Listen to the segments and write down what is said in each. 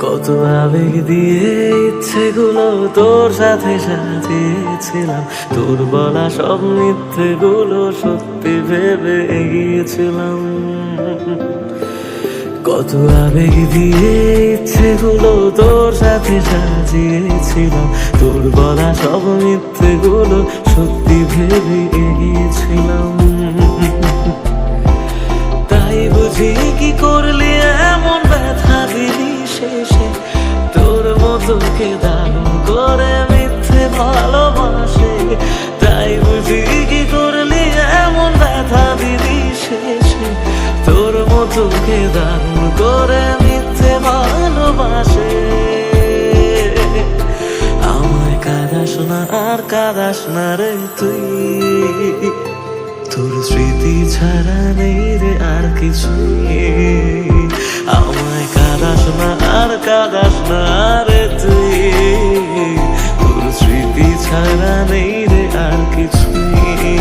কত আবেগ দিয়ে ইচ্ছেগুলো তোর সাথে সাজিয়েছিলাম, তোর বলা সব মিথ্যেগুলো সত্যি ভেবে এগিয়েছিলাম। কত আবেগ দিয়ে ইচ্ছেগুলো তোর সাথে সাজিয়েছিলাম, তোর বলা সব মিথ্যেগুলো সত্যি ভেবে এগিয়েছিলাম। তাই বুঝি কি করলি এমন ব্যথা দিলি শেষে, তোর মতো কে দারুণ করে মিথ্যে ভালোবাসে। তাই বুঝি কি করলি এমন ব্যথা দিলি শেষে, তোর মতো কে দারুণ করে মিথ্যে ভালোবাসে। আমায় কাঁদাস না আর কাঁদাস না রে তুই, তোর স্মৃতি ছাড়া নেই রে আর কিছুই। আমায় কাঁদাস না আর কাঁদাস না রে তুই, তোর স্মৃতি ছাড়া নেই রে আর কিছুই।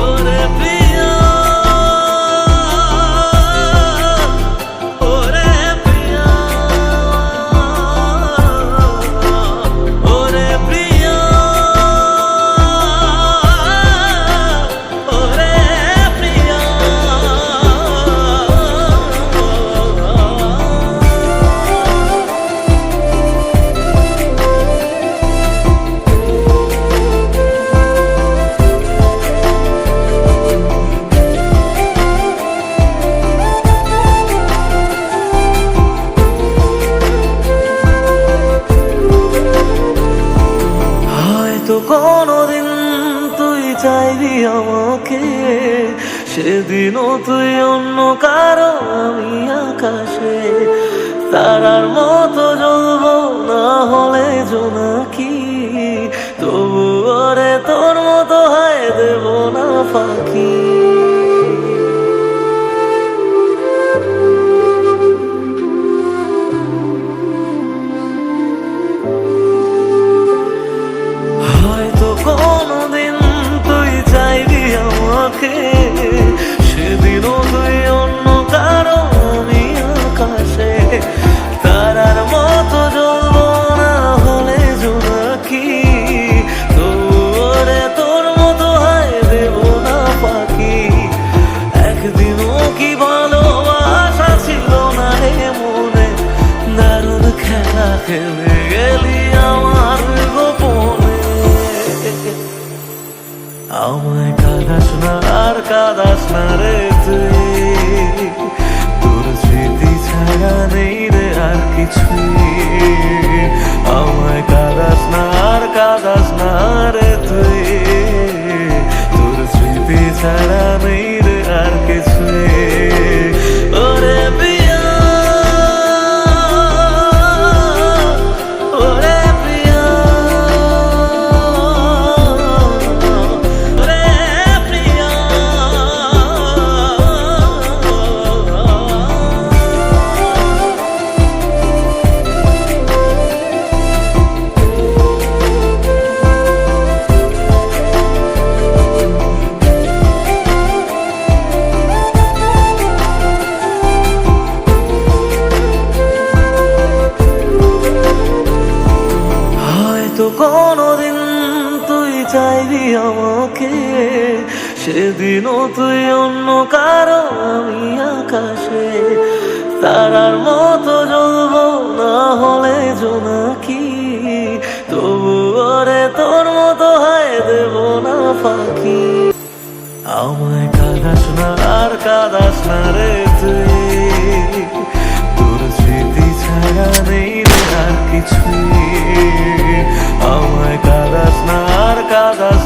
ওরে প্রিয়া, ওরে প্রিয়া, ওরে প্রিয়া, ওরে প্রিয়া। হয়তো কোনদিন তুই চাইবি আমাকে, সেদিনও তুই অন্য কারো আমি আকাশে। তারার মতো জ্বলবো না হলে জোনাকি, তবু ওরে তোর মতো হয় দেব না ফাঁকি। হয়তো কোনদিন তুই চাইবি আমাকে, সেদিনও তুই অন্য কারো আমি আকাশে। তারার মতো জ্বলবো না হলে জোনাকি, তোরে তোর মতো হয় দেব না ফাঁকি। একদিনও কি ভালোবাসা ছিল না রে মনে, দারুণ খেলা খেলে গেলি আমার গোপনে। আমায় কাঁদাস না আর কাঁদাস না রে তুই, তোর স্মৃতি ছাড়া নেই রে আর কিছুই। আমায় কাঁদাস না আর কাঁদাস না রে তুই, তোর স্মৃতি ছাড়া নেই রে আর কিছুই। ওরে প্রিয়া, ওরে প্রিয়া, ওরে প্রিয়া। হয়তো কোনদিন তুই চাইবি আমাকে, সেদিনও তুই অন্য কারো আমি আকাশে। তারার মতো জ্বলবো না হলে জোনাকি, তবু ওরে তোর মতো হয় দেব না ফাঁকি। আমায় কাঁদাস না আর কাঁদাস না রে তুই, তোর স্মৃতি ছাড়া নেই রে আর কিছুই। আমায় কাঁদাস না আর কাঁদাস